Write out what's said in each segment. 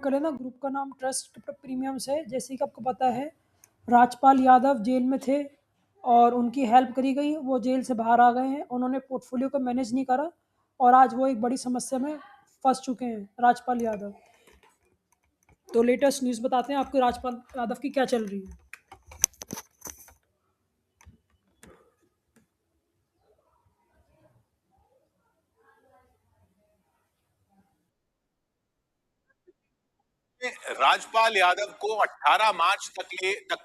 कर लेना। ग्रुप का नाम ट्रस्ट प्रीमियम्स है। जैसे कि आपको पता है, राजपाल यादव जेल में थे और उनकी हेल्प करी गई। वो जेल से बाहर आ गए हैं। उन्होंने पोर्टफोलियो को मैनेज नहीं करा और आज वो एक बड़ी समस्या में फंस चुके हैं, राजपाल यादव। तो लेटेस्ट न्यूज़ बताते हैं आपको राजपाल यादव की क्या चल रही है। राजपाल यादव को 18 मार्च तक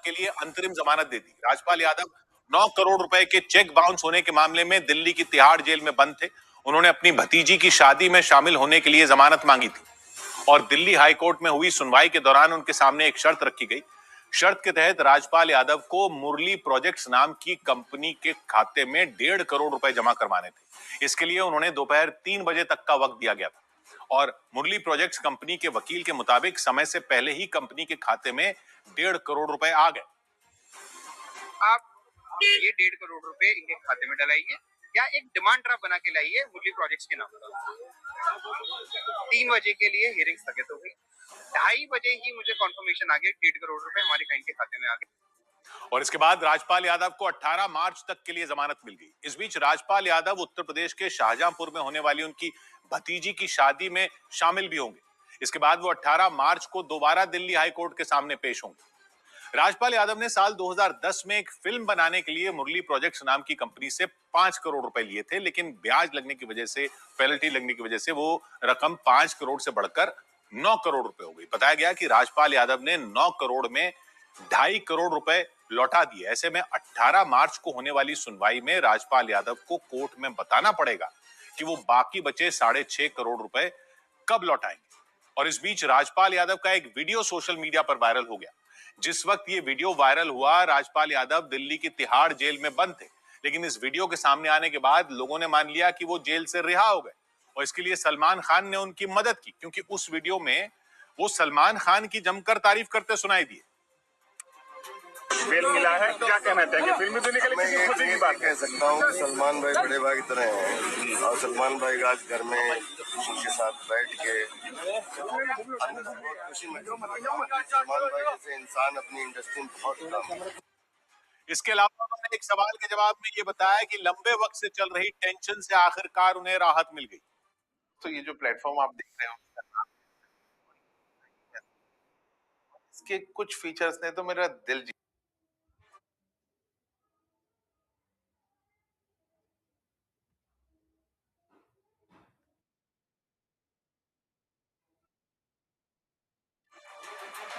के लिए अंतरिम जमानत दे दी। राजपाल यादव 9 करोड़ रुपए के चेक बाउंस होने के मामले में दिल्ली की तिहाड़ जेल में बंद थे। उन्होंने अपनी भतीजी की शादी में शामिल होने के लिए जमानत मांगी थी और दिल्ली हाई कोर्ट में हुई सुनवाई के दौरान उनके सामने एक शर्त रखी गई। शर्त के तहत राजपाल यादव को मुरली प्रोजेक्ट्स नाम की कंपनी के खाते में 1.5 करोड़ रुपए जमा करवाने थे। इसके लिए उन्होंने दोपहर 3 बजे तक का वक्त दिया गया था और मुरली प्रोजेक्ट्स कंपनी के वकील के मुताबिक समय से पहले ही कंपनी के खाते में 1.5 करोड़ रुपए आ गए। आप ये 1.5 करोड़ रुपए इनके खाते में डलाइए या एक डिमांड ड्राफ्ट बना के लाइए मुरली प्रोजेक्ट्स के नाम पर। 3 बजे के लिए हियरिंग स्थगित हो गई। 2:30 बजे ही मुझे कॉन्फर्मेशन आ गया 1.5 करोड़ रुपए हमारे क्लाइंट के खाते में आ गए। और इसके बाद राजपाल यादव को 18 मार्च तक के लिए जमानत मिल गई। इस बीच राजपाल यादव उत्तर प्रदेश के शाहजहांपुर में होने वाली उनकी भतीजी की शादी में शामिल भी होंगे। इसके बाद वो 18 मार्च को दोबारा दिल्ली हाई कोर्ट के सामने पेश होंगे। राजपाल यादव ने साल 2010 में एक फिल्म बनाने के लिए मुरली प्रोजेक्ट्स नाम की कंपनी से 5 करोड़ रुपए लिए थे, लेकिन ब्याज लगने की वजह से, पेनल्टी लगने की वजह से वो रकम 5 करोड़ से बढ़कर 9 करोड़ रुपए हो गई। बताया गया कि राजपाल यादव ने 9 करोड़ में 2.5 करोड़ रुपए लौटा दिए। ऐसे में 18 मार्च को होने वाली सुनवाई में राजपाल यादव को कोर्ट में बताना पड़ेगा कि वो बाकी बचे 6.5 करोड़ रुपए कब लौटाएंगे। और इस बीच राजपाल यादव का एक वीडियो सोशल मीडिया पर वायरल हो गया। जिस वक्त ये वीडियो वायरल हुआ, राजपाल यादव दिल्ली की तिहाड़ जेल में बंद थे, लेकिन इस वीडियो के सामने आने के बाद लोगों ने मान लिया कि वो जेल से रिहा हो गए और इसके लिए सलमान खान ने उनकी मदद की, क्योंकि उस वीडियो में वो सलमान खान की जमकर तारीफ करते सुनाई दिए। बेल मिला है, क्या कहना चाहेंगे? फिल्मी दुनिया के लिए कितनी खुशी की बात कह सकता हूँ कि सलमान भाई बड़े भाई की तरह हैं और सलमान भाई आज घर में उनके साथ बैठ के खुशी में सलमान भाई जैसे इंसान अपनी इंडस्ट्री में बहुत काम। इसके अलावा उन्होंने एक सवाल के जवाब में ये बताया कि लंबे वक्त से चल रही टेंशन से आखिरकार उन्हें राहत मिल गई। तो ये जो प्लेटफॉर्म आप देख रहे हो, इसके कुछ फीचर्स ने तो मेरा दिल जीत।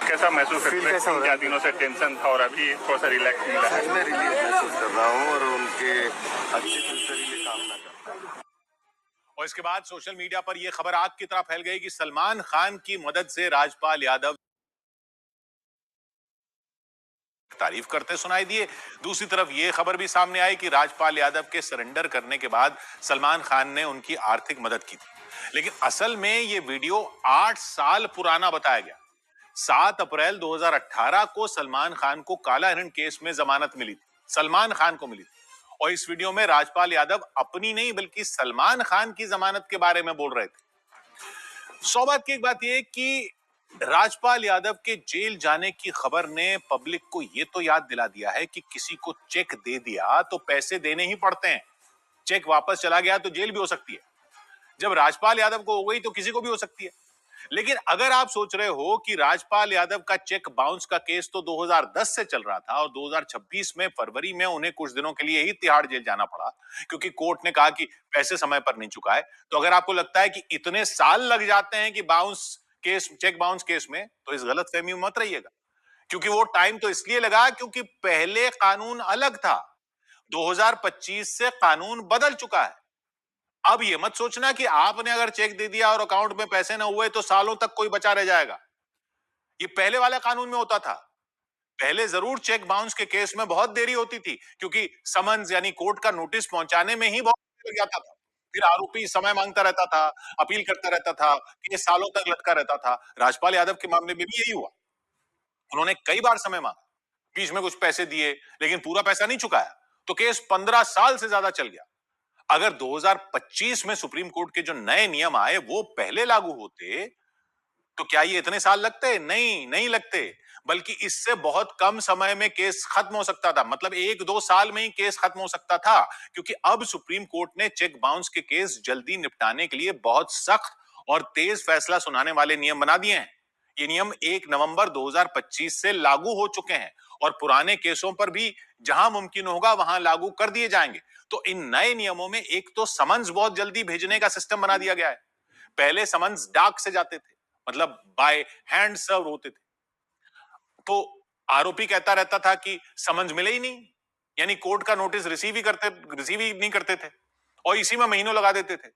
कैसा महसूस करते हैं? 4 दिनों से टेंशन था और अभी थोड़ा सा रिलैक्स मिला है। मैं रिलीफ महसूस कर रहा हूँ और उनके अच्छे फ्यूचर के लिए कामना करता हूँ। और इसके बाद सोशल मीडिया पर यह खबर आग की तरह फैल गई कि सलमान खान की मदद से राजपाल यादव तारीफ करते सुनाई दिए। दूसरी तरफ यह खबर भी सामने आई कि राजपाल यादव के सरेंडर करने के बाद सलमान खान ने उनकी आर्थिक मदद की थी, लेकिन असल में यह वीडियो 8 साल पुराना बताया गया। 7 अप्रैल 2018 को सलमान खान को काला हिरण केस में जमानत मिली थी, सलमान खान को मिली थी। और इस वीडियो में राजपाल यादव अपनी नहीं बल्कि सलमान खान की जमानत के बारे में बोल रहे थे। सौभाग्य की एक बात यह कि राजपाल यादव के जेल जाने की खबर ने पब्लिक को यह तो याद दिला दिया है कि किसी को चेक दे दिया तो पैसे देने ही पड़ते हैं। चेक वापस चला गया तो जेल भी हो सकती है। जब राजपाल यादव को हो गई तो किसी को भी हो सकती है। लेकिन अगर आप सोच रहे हो कि राजपाल यादव का चेक बाउंस का केस तो 2010 से चल रहा था और 2026 में फरवरी में उन्हें कुछ दिनों के लिए ही तिहाड़ जेल जाना पड़ा क्योंकि कोर्ट ने कहा कि पैसे समय पर नहीं चुकाए, तो अगर आपको लगता है कि इतने साल लग जाते हैं कि bounce case, cheque bounce case में, तो इस गलतफहमी में मत रहिएगा। क्योंकि वो टाइम तो इसलिए लगा क्योंकि पहले कानून अलग था। 2025 से कानून बदल चुका है। अब ये मत सोचना कि आपने अगर चेक दे दिया और अकाउंट में पैसे ना हुए तो सालों तक कोई बचा रह जाएगा। ये पहले वाला कानून में होता था। पहले जरूर चेक बाउंस के केस में बहुत देरी होती थी क्योंकि समन्स यानी कोर्ट का नोटिस पहुंचाने में ही बहुत समय लग जाता था। फिर आरोपी समय मांगता रहता था, अपील करता रहता था, केस सालों तक लटका रहता था। राजपाल यादव के मामले में भी यही हुआ। उन्होंने कई बार समय मांगा, बीच में कुछ पैसे दिए, लेकिन पूरा पैसा नहीं चुकाया, तो केस 15 साल से ज्यादा चल गया। अगर 2025 में सुप्रीम कोर्ट के जो नए नियम आए वो पहले लागू होते तो क्या ये इतने साल लगते? नहीं, नहीं लगते, बल्कि इससे बहुत कम समय में केस खत्म हो सकता था। मतलब 1-2 साल में ही केस खत्म हो सकता था, क्योंकि अब सुप्रीम कोर्ट ने चेक बाउंस के केस जल्दी निपटाने के लिए बहुत सख्त और तेज फैसला सुनाने वाले नियम बना दिए हैं। ये नियम 1 नवंबर 2025 से लागू हो चुके हैं और पुराने केसों पर भी जहां मुमकिन होगा वहां लागू कर दिए जाएंगे। तो इन नए नियमों में एक तो समन्स बहुत जल्दी भेजने का सिस्टम बना दिया गया है। पहले समन्स डाक से जाते थे, मतलब बाय हैंड सर्व होते थे। तो आरोपी कहता रहता था कि समन्स मिले ही नहीं, यानी कोर्ट का नोटिस रिसीव ही नहीं करते थे और इसी में महीनों लगा देते थे।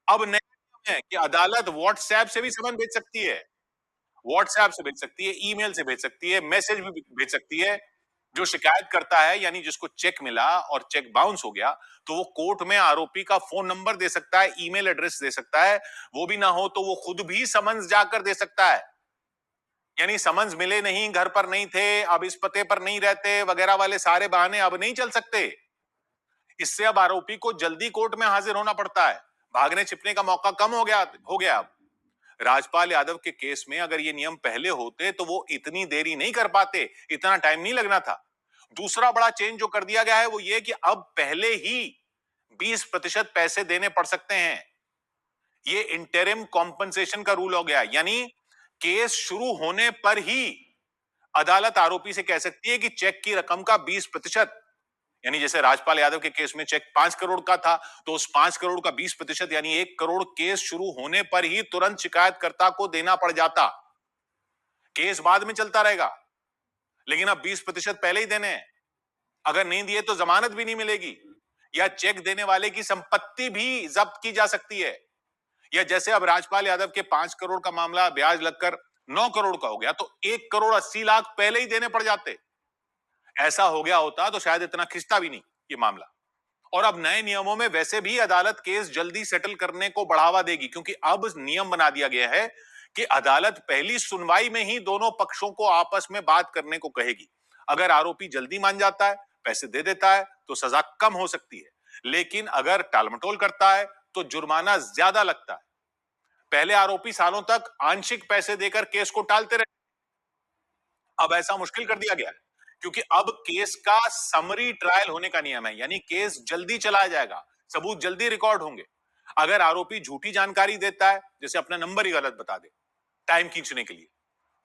अब नया नियम है कि अदालत व्हाट्सएप से भी समन भेज सकती है, व्हाट्सएप से भेज सकती है, ईमेल से भेज सकती है, मैसेज भी भेज सकती है। जो शिकायत करता है, यानी जिसको चेक मिला और चेक बाउंस हो गया, तो वो कोर्ट में आरोपी का फोन नंबर दे सकता है, ईमेल एड्रेस दे सकता है। वो भी ना हो तो वो खुद भी समन्स जाकर दे सकता है। यानी समन्स मिले नहीं, घर पर नहीं थे, अब इस पते पर नहीं रहते वगैरह वाले सारे बहाने अब नहीं चल सकते। इससे अब आरोपी को जल्दी कोर्ट में हाजिर होना पड़ता है, भागने छिपने का मौका कम हो गया अब। राजपाल यादव के केस में अगर ये नियम पहले होते तो वो इतनी देरी नहीं कर पाते, इतना टाइम नहीं लगना था। दूसरा बड़ा चेंज जो कर दिया गया है वो ये कि अब पहले ही 20% पैसे देने पड़ सकते हैं। ये इंटरिम कॉम्पनसेशन का रूल हो गया, यानी केस शुरू होने पर ही अदालत आरोपी से कह सकती है कि चेक की रकम का 20%, यानी जैसे राजपाल यादव के केस में चेक 5 करोड़ का था, तो उस 5 करोड़ का 20% यानी 1 करोड़ केस शुरू होने पर ही तुरंत शिकायतकर्ता को देना पड़ जाता। केस बाद में चलता रहेगा, लेकिन अब 20% पहले ही देने हैं। अगर नहीं दिए तो जमानत भी नहीं मिलेगी, या चेक देने वाले की संपत्ति भी जब्त की जा सकती है। या जैसे अब राजपाल यादव के 5 करोड़ का मामला ब्याज लगकर 9 करोड़ का हो गया, तो 1 करोड़ 80 लाख पहले ही देने पड़ जाते। ऐसा हो गया होता तो शायद इतना खिंचता भी नहीं ये मामला। और अब नए नियमों में वैसे भी अदालत केस जल्दी सेटल करने को बढ़ावा देगी, क्योंकि अब नियम बना दिया गया है कि अदालत पहली सुनवाई में ही दोनों पक्षों को आपस में बात करने को कहेगी। अगर आरोपी जल्दी मान जाता है, पैसे दे देता है, तो सजा कम हो सकती है, लेकिन अगर टालमटोल करता है तो जुर्माना ज्यादा लगता है। पहले आरोपी सालों तक आंशिक पैसे देकर केस को टालते रहे, अब ऐसा मुश्किल कर दिया गया है, क्योंकि अब केस का समरी ट्रायल होने का नियम है, यानी केस जल्दी चलाया जाएगा, सबूत जल्दी रिकॉर्ड होंगे। अगर आरोपी झूठी जानकारी देता है, जैसे अपना नंबर ही गलत बता दे टाइम खींचने के लिए,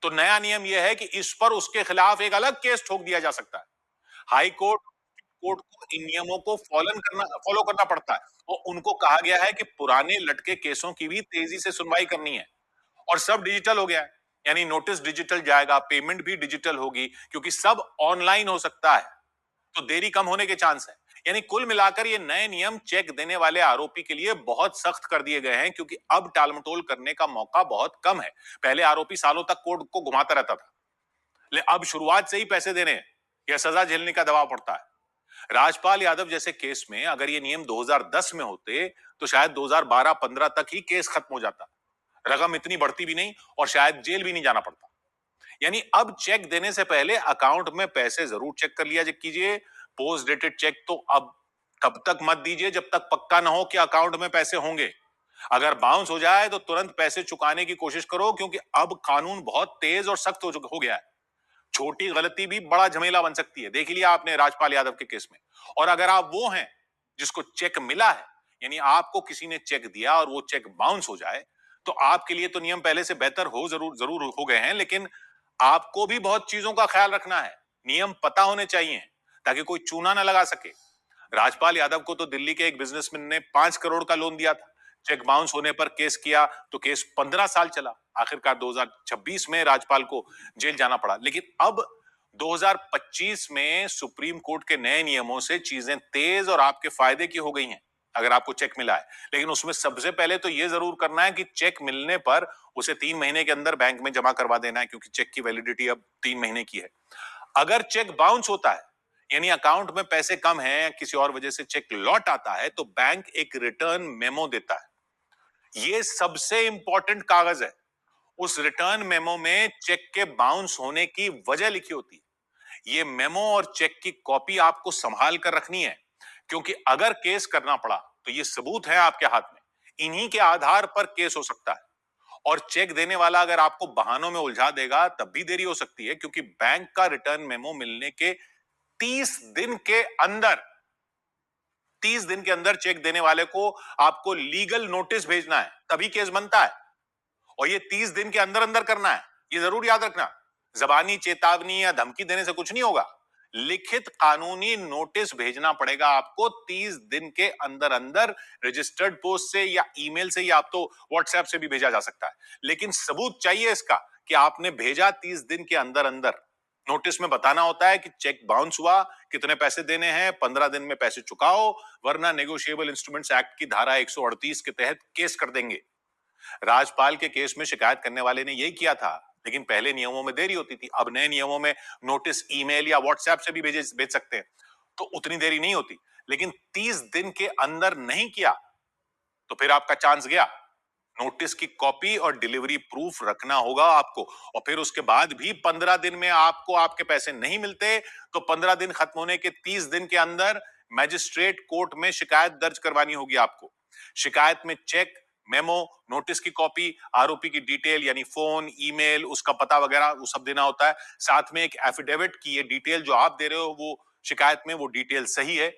तो नया नियम यह है कि इस पर उसके खिलाफ एक अलग केस ठोक दिया जा सकता है। हाई कोर्ट कोर्ट को इन नियमों को फॉलो करना पड़ता है, और उनको कहा गया है कि पुराने लटके केसों की भी तेजी से सुनवाई करनी है। और सब डिजिटल हो गया है, यानी नोटिस डिजिटल जाएगा, पेमेंट भी डिजिटल होगी, क्योंकि सब ऑनलाइन हो सकता है, तो देरी कम होने के चांस है। यानी कुल मिलाकर ये नए नियम चेक देने वाले आरोपी के लिए बहुत सख्त कर दिए गए हैं, क्योंकि अब टालमटोल करने का मौका बहुत कम है। पहले आरोपी सालों तक कोर्ट को घुमाता रहता था, लेकिन अब शुरुआत से ही पैसे देने हैं या सजा झेलने का दबाव पड़ता है। राजपाल यादव जैसे केस में अगर ये नियम 2010 में होते तो शायद 2012-15 तक ही केस खत्म हो जाता, रकम इतनी बढ़ती भी नहीं और शायद जेल भी नहीं जाना पड़ता। यानी अब चेक देने से पहले अकाउंट में पैसे जरूर चेक कर लिया कीजिए। पोस्ट डेटेड चेक तो अब तब तक मत दीजिए जब तक पक्का ना हो कि अकाउंट में पैसे होंगे। अगर बाउंस हो जाए तो तुरंत पैसे चुकाने की कोशिश करो, क्योंकि अब कानून बहुत तेज और सख्त हो गया है। छोटी गलती भी बड़ा झमेला बन सकती है, देख लिया आपने राजपाल यादव के केस में। और अगर आप वो हैं जिसको चेक मिला है, यानी आपको किसी ने चेक दिया और वो चेक बाउंस हो जाए, तो आपके लिए तो नियम पहले से बेहतर जरूर जरूर हो गए हैं, लेकिन आपको भी बहुत चीजों का ख्याल रखना है। नियम पता होने चाहिए ताकि कोई चूना ना लगा सके। राजपाल यादव को तो दिल्ली के एक बिजनेसमैन ने 5 करोड़ का लोन दिया था, चेक बाउंस होने पर केस किया तो केस 15 साल चला, आखिरकार 2026 में राजपाल को जेल जाना पड़ा। लेकिन अब 2025 में सुप्रीम कोर्ट के नए नियमों से चीजें तेज और आपके फायदे की हो गई हैं अगर आपको चेक मिला है। लेकिन उसमें सबसे पहले तो यह जरूर करना है कि चेक मिलने पर उसे 3 महीने के अंदर बैंक में जमा करवा देना है, क्योंकि चेक की वैलिडिटी अब 3 महीने की है। अगर चेक बाउंस होता है, यानी अकाउंट में पैसे कम हैं या किसी और वजह से चेक लौट आता है, तो बैंक एक रिटर्न मेमो देता है। यह सबसे इंपॉर्टेंट कागज है। उस रिटर्न मेमो में चेक के बाउंस होने की वजह लिखी होती है। ये मेमो और चेक की कॉपी आपको संभाल कर रखनी है, क्योंकि अगर केस करना पड़ा तो ये सबूत है आपके हाथ में, इन्हीं के आधार पर केस हो सकता है। और चेक देने वाला अगर आपको बहानों में उलझा देगा तब भी देरी हो सकती है, क्योंकि बैंक का रिटर्न मेमो मिलने के 30 दिन के अंदर 30 दिन के अंदर चेक देने वाले को आपको लीगल नोटिस भेजना है, तभी केस बनता है। और ये 30 दिन के अंदर अंदर करना है, ये जरूर याद रखना। जबानी चेतावनी या धमकी देने से कुछ नहीं होगा, लिखित कानूनी नोटिस भेजना पड़ेगा आपको 30 दिन के अंदर अंदर, रजिस्टर्ड पोस्ट से या ईमेल से, या आप तो व्हाट्सएप से भी भेजा जा सकता है, लेकिन सबूत चाहिए इसका कि आपने भेजा 30 दिन के अंदर अंदर। नोटिस में बताना होता है कि चेक बाउंस हुआ, कितने पैसे देने हैं, 15 दिन में पैसे चुकाओ, वरना नेगोशिएबल इंस्ट्रूमेंट्स एक्ट की धारा 138 के तहत केस कर देंगे। राजपाल के केस में शिकायत करने वाले ने यही किया था, लेकिन पहले नियमों में देरी होती थी। अब नए नियमों में नोटिस ईमेल या व्हाट्सएप से भी भेज सकते हैं, तो उतनी देरी नहीं होती। लेकिन 30 दिन के अंदर नहीं किया तो फिर आपका चांस गया। नोटिस की कॉपी और डिलीवरी प्रूफ रखना होगा आपको, और फिर उसके बाद भी 15 दिन में आपको आपके पैसे नहीं मिलते तो 15 दिन खत्म होने के 30 दिन के अंदर मैजिस्ट्रेट कोर्ट में शिकायत दर्ज करवानी होगी आपको। शिकायत में चेक, मेमो, नोटिस की कॉपी, आरोपी की डिटेल यानी फोन, ईमेल, उसका पता वगैरह वो सब देना होता है। साथ में एक एफिडेविट की ये डिटेल जो आप दे रहे हो वो शिकायत में वो डिटेल सही है।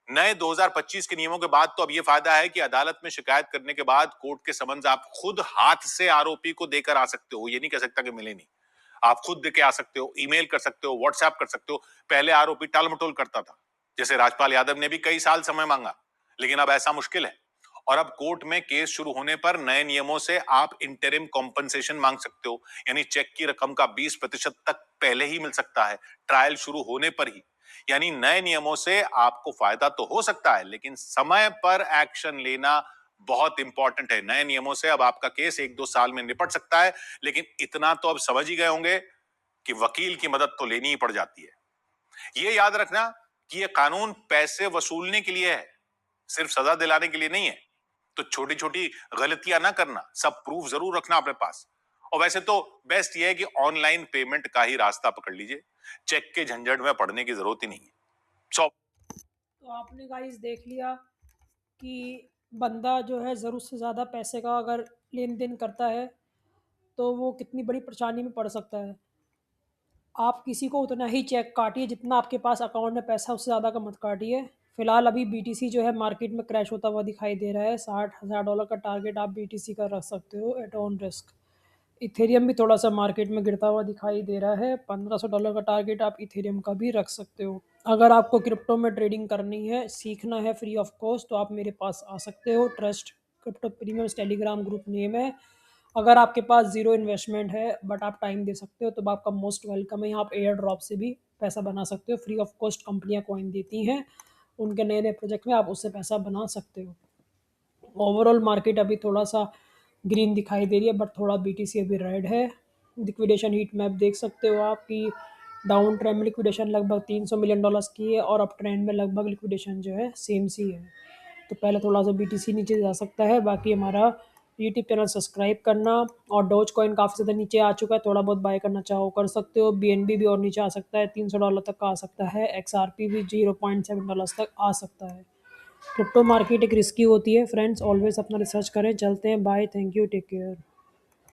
नए 2025 के नियमों के बाद तो अब ये फायदा है कि अदालत में शिकायत करने के बाद कोर्ट के समन्स आप खुद हाथ से आरोपी को देकर आ सकते हो। ये नहीं कह सकता कि मिले नहीं, आप खुद देके आ सकते हो, ईमेल कर सकते हो, व्हाट्सएप कर सकते हो। पहले आरोपी टाल मटोल करता था, जैसे राजपाल यादव ने भी कई साल समय मांगा, लेकिन अब ऐसा मुश्किल है। और अब कोर्ट में केस शुरू होने पर नए नियमों से आप इंटरिम कॉम्पनसेशन मांग सकते हो, यानी चेक की रकम का 20% तक पहले ही मिल सकता है, ट्रायल शुरू होने पर ही। यानी नए नियमों से आपको फायदा तो हो सकता है, लेकिन समय पर एक्शन लेना बहुत इंपॉर्टेंट है। नए नियमों से अब आपका केस 1-2 साल में निपट सकता है, लेकिन इतना तो अब समझ ही गए होंगे कि वकील की मदद तो लेनी ही पड़ जाती है। ये याद रखना कि ये कानून पैसे वसूलने के लिए है, सिर्फ सजा दिलाने के लिए नहीं है। तो छोटी छोटी गलतियां ना करना, सब प्रूफ जरूर रखना अपने पास। और वैसे तो बेस्ट ये है कि ऑनलाइन पेमेंट का ही रास्ता पकड़ लीजिए, चेक के झंझट में पड़ने की जरूरत ही नहीं है। तो आपने गाइस देख लिया कि बंदा जो है ज़रूरत से ज़्यादा पैसे का अगर लेन देन करता है तो वो कितनी बड़ी परेशानी में पड़ सकता है। आप किसी को उतना ही चेक काटिए जितना आपके पास अकाउंट में पैसा, उससे ज़्यादा का मत काटिए। फ़िलहाल अभी बीटीसी जो है मार्केट में क्रैश होता हुआ दिखाई दे रहा है। $60,000 का टारगेट आप बीटीसी का रख सकते हो एट ऑन रिस्क। इथेरियम भी थोड़ा सा मार्केट में गिरता हुआ दिखाई दे रहा है। $1500 का टारगेट आप इथेरियम का भी रख सकते हो। अगर आपको क्रिप्टो में ट्रेडिंग करनी है, सीखना है फ्री ऑफ कॉस्ट, तो आप मेरे पास आ सकते हो। Trust crypto premiums Telegram group name है। अगर आपके पास ज़ीरो इन्वेस्टमेंट है बट आप टाइम दे सकते हो तो आपका मोस्ट वेलकम है। यहाँ आप एयर ड्रॉप से भी पैसा बना सकते हो। फ्री ऑफ कॉस्ट कंपनियाँ कॉइन देती हैं, उनके नए नए प्रोजेक्ट में आप उससे पैसा बना सकते हो। ओवरऑल मार्केट अभी थोड़ा सा ग्रीन दिखाई दे रही है, बट थोड़ा बीटीसी अभी रेड है। लिक्विडेशन हीट मैप देख सकते हो आप कि डाउन ट्रेंड में लिक्विडेशन लगभग $300 मिलियन की है और अप ट्रेंड में लगभग लिक्विडेशन जो है सेम सी है। तो पहले थोड़ा सा बीटीसी नीचे जा सकता है। बाकी हमारा यूट्यूब चैनल सब्सक्राइब करना। और डॉज कॉइन काफ़ी ज़्यादा नीचे आ चुका है, थोड़ा बहुत बाय करना चाहो कर सकते हो। BNB भी और नीचे आ सकता है, $300 तक का आ सकता है। XRP भी $0.7 तक आ सकता है। क्रिप्टो मार्केट एक रिस्की होती है फ्रेंड्स, ऑलवेज अपना रिसर्च करें। चलते हैं, bye, thank you, take care.